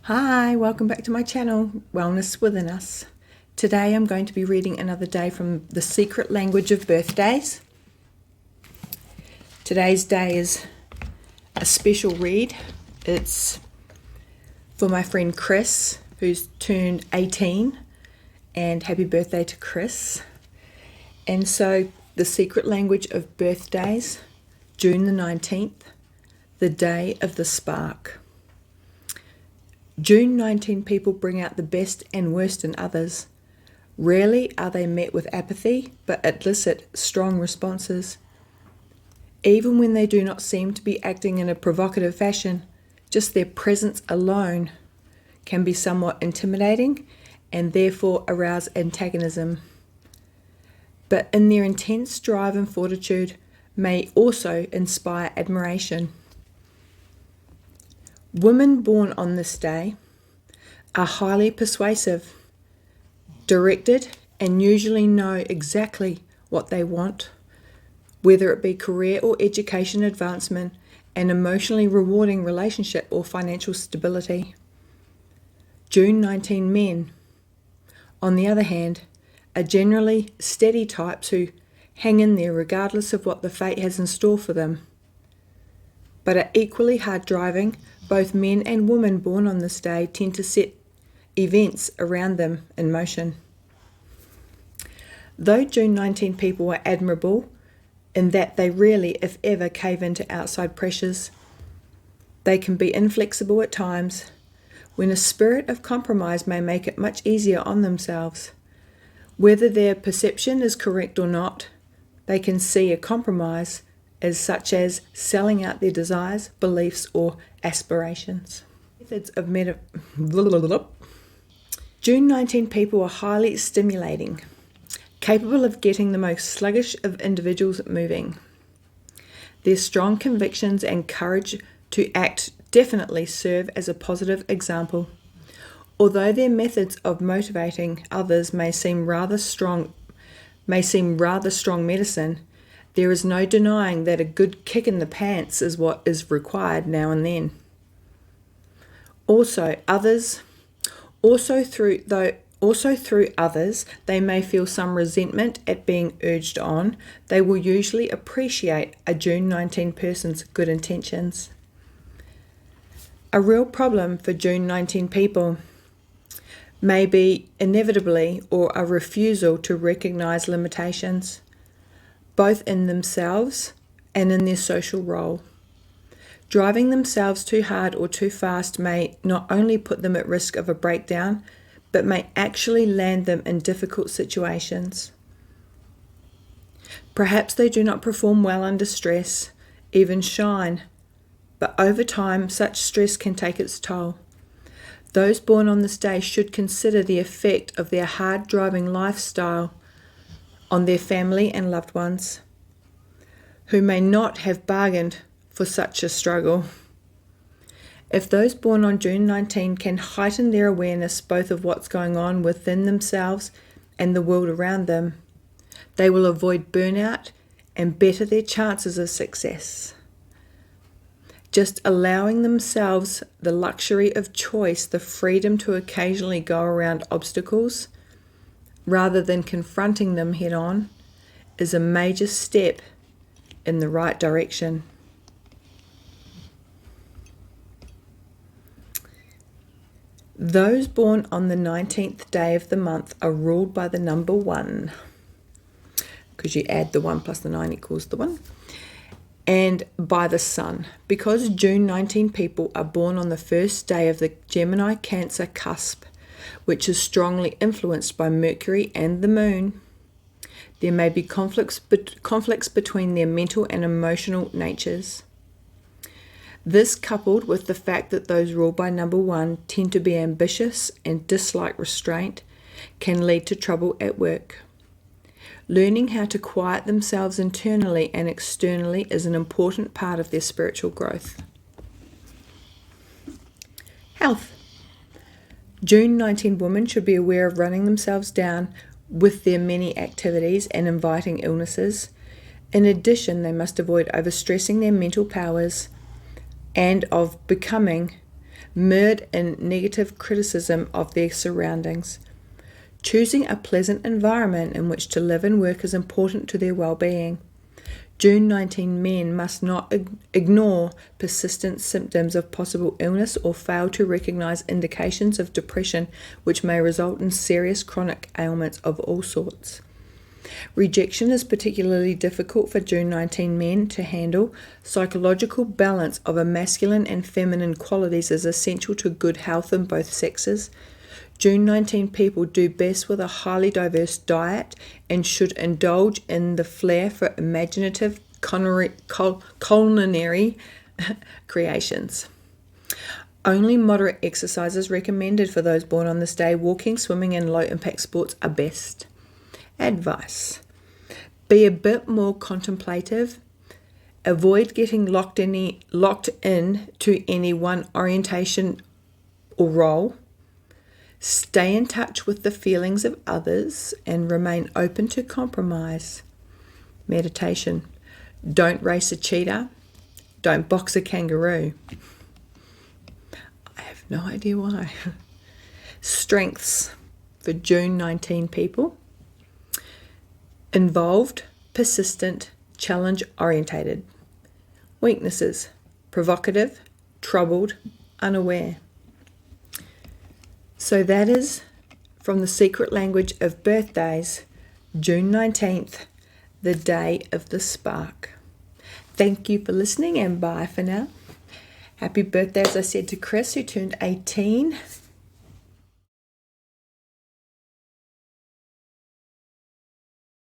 Hi, welcome back to my channel, Wellness Within Us. Today I'm going to be reading another day from The Secret Language of Birthdays. Today's day is a special read. It's for my friend Chris, who's turned 18, and happy birthday to Chris. And so, The Secret Language of Birthdays, June the 19th, the day of the spark. June 19 people bring out the best and worst in others. Rarely are they met with apathy, but elicit strong responses. Even when they do not seem to be acting in a provocative fashion, just their presence alone can be somewhat intimidating and therefore arouse antagonism. But in their intense drive and fortitude may also inspire admiration. Women born on this day are highly persuasive, directed, and usually know exactly what they want, whether it be career or education advancement, an emotionally rewarding relationship, or financial stability. June 19 men, on the other hand, are generally steady types who hang in there regardless of what the fate has in store for them, but are equally hard-driving. Both men and women born on this day tend to set events around them in motion. Though June 19 people are admirable in that they rarely, if ever, cave into outside pressures, they can be inflexible at times, when a spirit of compromise may make it much easier on themselves. Whether their perception is correct or not, they can see a compromise as such as selling out their desires, beliefs, or aspirations. Methods of June 19 people are highly stimulating, capable of getting the most sluggish of individuals moving. Their strong convictions and courage to act definitely serve as a positive example. Although their methods of motivating others may seem rather strong medicine, there is no denying that a good kick in the pants is what is required now and then. Also through others, they may feel some resentment at being urged on. They will usually appreciate a June 19 person's good intentions. A real problem for June 19 people may be inevitably or a refusal to recognize limitations, both in themselves and in their social role. Driving themselves too hard or too fast may not only put them at risk of a breakdown, but may actually land them in difficult situations. Perhaps they do not perform well under stress, even shine, but over time such stress can take its toll. Those born on this day should consider the effect of their hard driving lifestyle on their family and loved ones, who may not have bargained for such a struggle. If those born on June 19 can heighten their awareness both of what's going on within themselves and the world around them, they will avoid burnout and better their chances of success. Just allowing themselves the luxury of choice, the freedom to occasionally go around obstacles, rather than confronting them head on, is a major step in the right direction. Those born on the 19th day of the month are ruled by the number 1, because you add the 1 plus the 9 equals the 1, and by the sun. Because June 19 people are born on the first day of the Gemini-Cancer cusp, which is strongly influenced by Mercury and the Moon, there may be conflicts between their mental and emotional natures. This, coupled with the fact that those ruled by number 1 tend to be ambitious and dislike restraint, can lead to trouble at work. Learning how to quiet themselves internally and externally is an important part of their spiritual growth. Health. June 19 women should be aware of running themselves down with their many activities and inviting illnesses. In addition, they must avoid overstressing their mental powers and of becoming mired in negative criticism of their surroundings. Choosing a pleasant environment in which to live and work is important to their well-being. June 19 men must not ignore persistent symptoms of possible illness or fail to recognize indications of depression, which may result in serious chronic ailments of all sorts. Rejection is particularly difficult for June 19 men to handle. Psychological balance of a masculine and feminine qualities is essential to good health in both sexes. June 19 people do best with a highly diverse diet and should indulge in the flair for imaginative culinary creations. Only moderate exercise is recommended for those born on this day. Walking, swimming, and low-impact sports are best. Advice: be a bit more contemplative. Avoid getting locked in to any one orientation or role. Stay in touch with the feelings of others and remain open to compromise. Meditation: don't race a cheetah. Don't box a kangaroo. I have no idea why. Strengths for June 19 people: involved, persistent, challenge-orientated. Weaknesses: provocative, troubled, unaware. So that is from the Secret Language of Birthdays, June 19th, the day of the spark. Thank you for listening and bye for now. Happy birthday, as I said, to Chris, who turned 18.